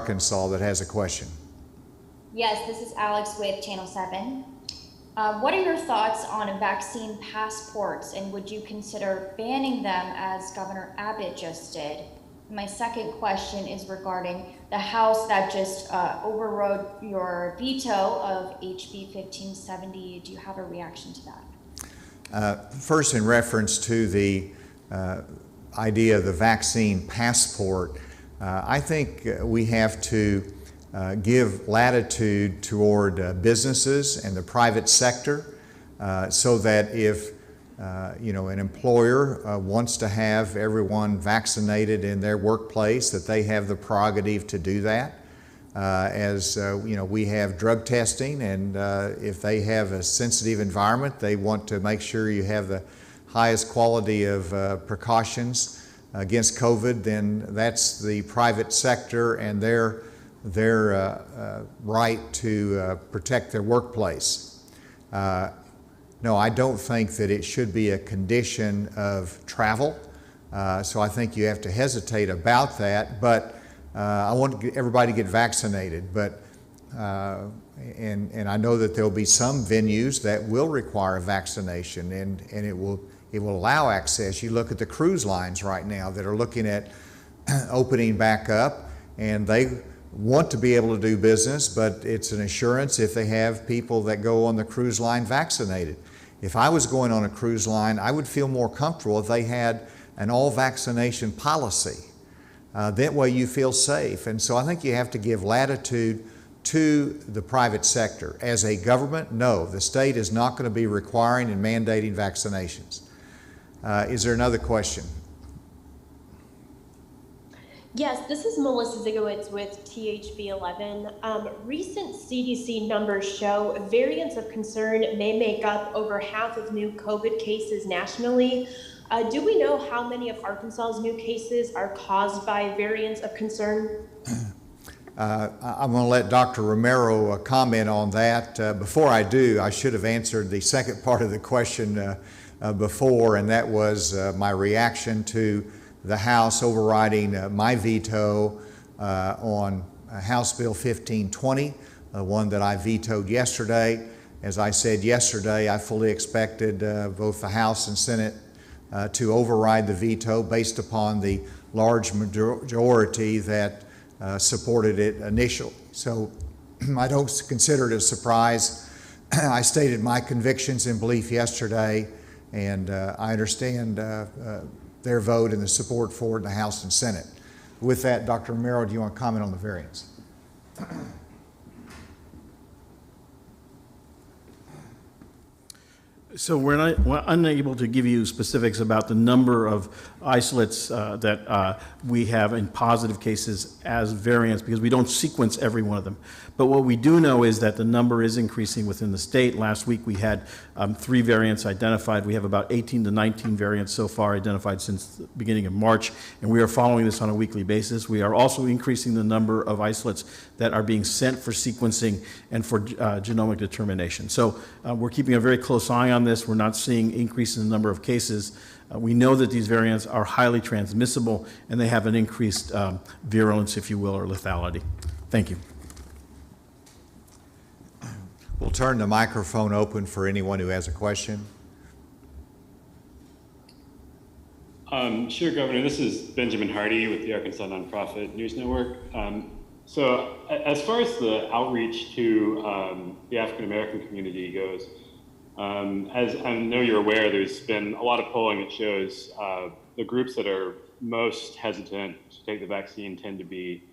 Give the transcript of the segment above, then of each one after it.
Arkansas that has a question. Yes, this is Alex with Channel 7. What are your thoughts on vaccine passports, and would you consider banning them as Governor Abbott just did? My second question is regarding the House that just overrode your veto of HB 1570. Do you have a reaction to that? First, in reference to the idea of the vaccine passport, I think we have to give latitude toward businesses and the private sector so that if an employer wants to have everyone vaccinated in their workplace, that they have the prerogative to do that. We have drug testing, and if they have a sensitive environment, they want to make sure you have the highest quality of precautions against COVID, then that's the private sector and their right to protect their workplace. No, I don't think that it should be a condition of travel, so I think you have to hesitate about that, but I want everybody to get vaccinated, but and I know that there'll be some venues that will require a vaccination, and it will allow access. You look at the cruise lines right now that are looking at opening back up, and they want to be able to do business, but it's an assurance if they have people that go on the cruise line vaccinated. If I was going on a cruise line, I would feel more comfortable if they had an all vaccination policy. That way you feel safe. And so I think you have to give latitude to the private sector. As a government, no, the state is not going to be requiring and mandating vaccinations. Is there another question? Yes, this is Melissa Zigowitz with THB 11. Recent CDC numbers show variants of concern may make up over half of new COVID cases nationally. Do we know how many of Arkansas's new cases are caused by variants of concern? I'm going to let Dr. Romero comment on that. Before I do, I should have answered the second part of the question before, and that was my reaction to the House overriding my veto on House Bill 1520, one that I vetoed yesterday. As I said yesterday, I fully expected both the House and Senate to override the veto based upon the large majority that supported it initially. So I don't consider it a surprise. I stated my convictions and belief yesterday, and I understand their vote and the support for it in the House and Senate. With that, Dr. Romero, do you want to comment on the variants? So we're unable to give you specifics about the number of isolates that we have in positive cases as variants, because we don't sequence every one of them. But what we do know is that the number is increasing within the state. Last week we had 3 variants identified. We have about 18 to 19 variants so far identified since the beginning of March, and we are following this on a weekly basis. We are also increasing the number of isolates that are being sent for sequencing and for genomic determination. So we're keeping a very close eye on this. We're not seeing increase in the number of cases. We know that these variants are highly transmissible, and they have an increased virulence, if you will, or lethality. Thank you. We'll turn the microphone open for anyone who has a question. Sure, Governor. This is Benjamin Hardy with the Arkansas Nonprofit News Network. So as far as the outreach to the African American community goes, as I know you're aware, there's been a lot of polling that shows the groups that are most hesitant to take the vaccine tend to be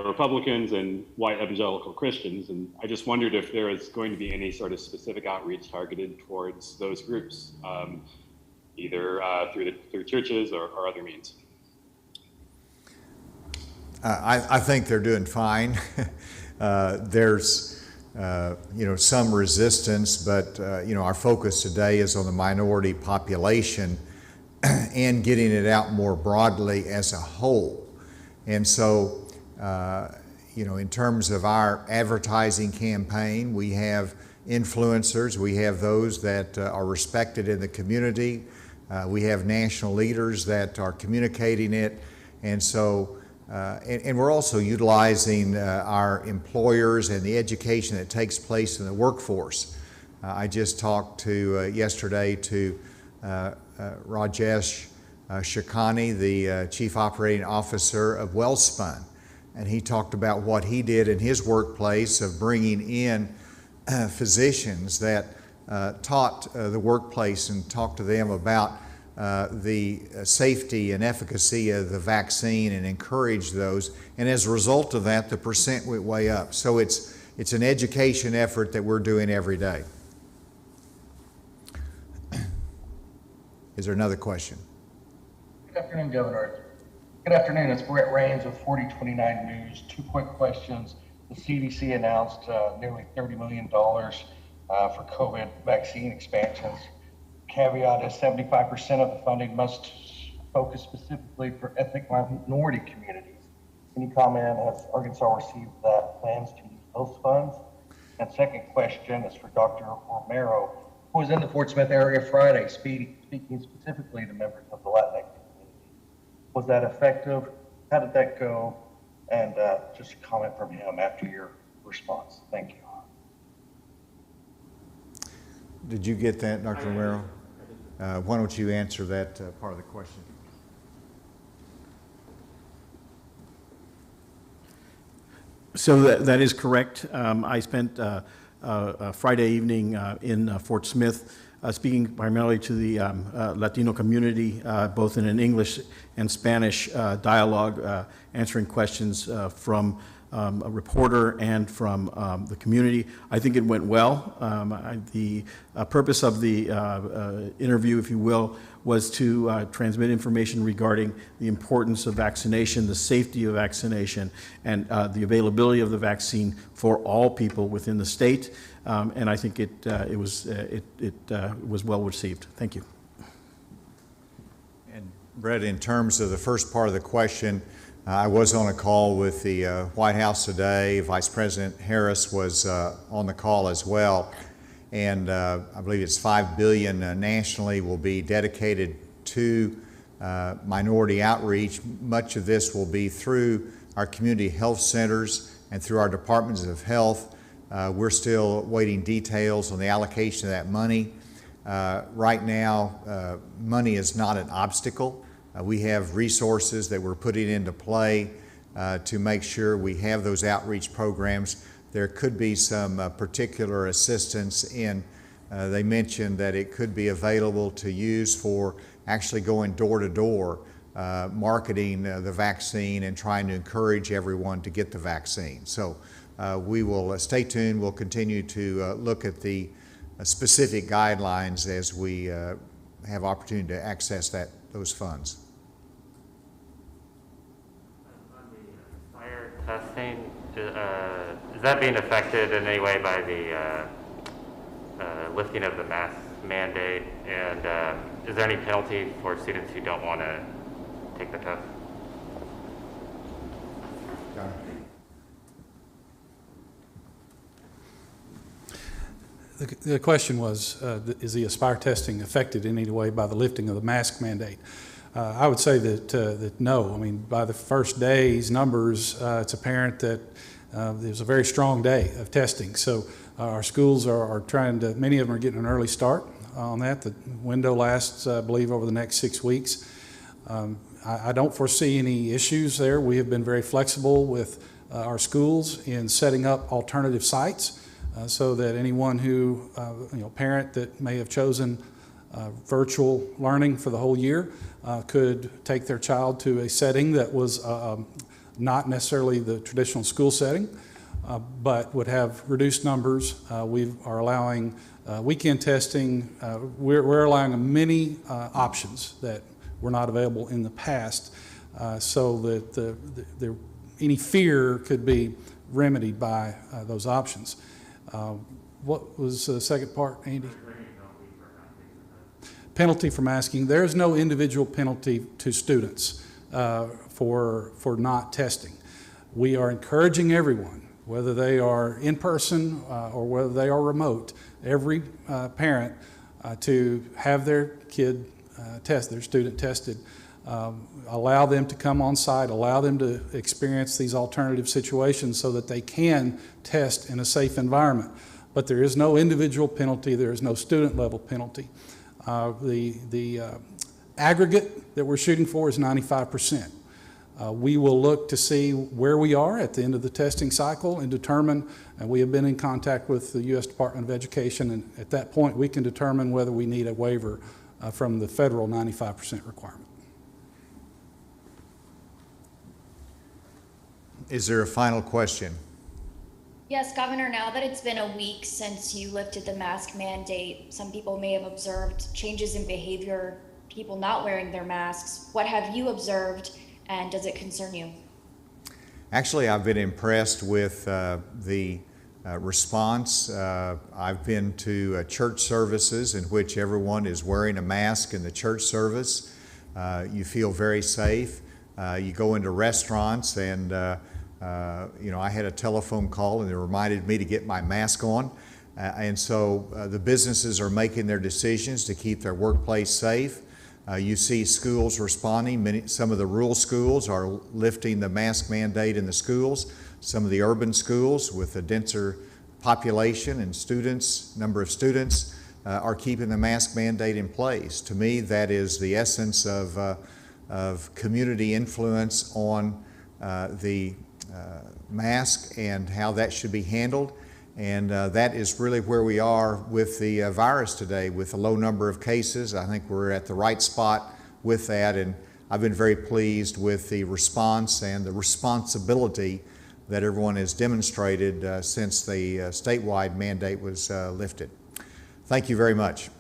Republicans and white evangelical Christians. And I just wondered if there is going to be any sort of specific outreach targeted towards those groups, either through churches or other means. I think they're doing fine. There's some resistance, but our focus today is on the minority population and getting it out more broadly as a whole. And so, in terms of our advertising campaign, we have influencers, we have those that are respected in the community, we have national leaders that are communicating it, and so And we're also utilizing our employers and the education that takes place in the workforce. I just talked to yesterday to Rajesh Shikani, the Chief Operating Officer of Wellspun, and he talked about what he did in his workplace of bringing in physicians that taught the workplace and talked to them about the safety and efficacy of the vaccine and encouraged those. And as a result of that, the percent went way up. So it's an education effort that we're doing every day. Is there another question? Good afternoon, Governor. Good afternoon. It's Brett Rains with 4029 News. Two quick questions. The CDC announced nearly $30 million for COVID vaccine expansions. Caveat is 75% of the funding must focus specifically for ethnic minority communities. Can you comment, has Arkansas received plans to use those funds? And second question is for Dr. Romero, who was in the Fort Smith area Friday speaking specifically to members of the Latinx community. Was that effective? How did that go? And just a comment from him after your response. Thank you. Did you get that, Dr. Romero? Why don't you answer that part of the question? So that is correct. I spent Friday evening in Fort Smith speaking primarily to the Latino community, both in an English and Spanish dialogue, answering questions from a reporter and from the community. I think it went well. The purpose of the interview, if you will, was to transmit information regarding the importance of vaccination, the safety of vaccination, and the availability of the vaccine for all people within the state. And I think it was well received. Thank you. And Brett, in terms of the first part of the question, I was on a call with the White House today. Vice President Harris was on the call as well. And I believe it's $5 billion nationally will be dedicated to minority outreach. Much of this will be through our community health centers and through our departments of health. We're still waiting details on the allocation of that money. Right now, money is not an obstacle. We have resources that we're putting into play to make sure we have those outreach programs. There could be some particular assistance in, they mentioned that it could be available to use for actually going door to door, marketing the vaccine and trying to encourage everyone to get the vaccine. So we will stay tuned. We'll continue to look at the specific guidelines as we have opportunity to access those funds. Testing, is that being affected in any way by the lifting of the mask mandate? And is there any penalty for students who don't want to take the test? The question was, is the Aspire testing affected in any way by the lifting of the mask mandate? I would say that no. I mean, by the first day's numbers, it's apparent that there's a very strong day of testing. So our schools are trying to, many of them are getting an early start on that. The window lasts, I believe, over the next 6 weeks. I don't foresee any issues there. We have been very flexible with our schools in setting up alternative sites so that anyone who, parent that may have chosen virtual learning for the whole year could take their child to a setting that was not necessarily the traditional school setting, but would have reduced numbers. We are allowing weekend testing. We're allowing many options that were not available in the past, so that any fear could be remedied by those options. What was the second part, Andy? Penalty for masking. There is no individual penalty to students for not testing. We are encouraging everyone, whether they are in person or whether they are remote, every parent to have their kid their student tested allow them to come on site, allow them to experience these alternative situations so that they can test in a safe environment. But there is no individual penalty, there is no student level penalty. The aggregate that we're shooting for is 95%. We will look to see where we are at the end of the testing cycle and determine, and we have been in contact with the U.S. Department of Education, and at that point we can determine whether we need a waiver from the federal 95% requirement. Is there a final question? Yes, Governor, now that it's been a week since you lifted the mask mandate, some people may have observed changes in behavior, people not wearing their masks. What have you observed, and does it concern you? Actually, I've been impressed with the response. I've been to church services in which everyone is wearing a mask in the church service. You feel very safe. You go into restaurants and I had a telephone call and they reminded me to get my mask on. And so the businesses are making their decisions to keep their workplace safe. You see schools responding. Some of the rural schools are lifting the mask mandate in the schools. Some of the urban schools with a denser population and number of students, are keeping the mask mandate in place. To me, that is the essence of community influence on the mask and how that should be handled. And that is really where we are with the virus today, with a low number of cases. I think we're at the right spot with that, and I've been very pleased with the response and the responsibility that everyone has demonstrated since the statewide mandate was lifted. Thank you very much.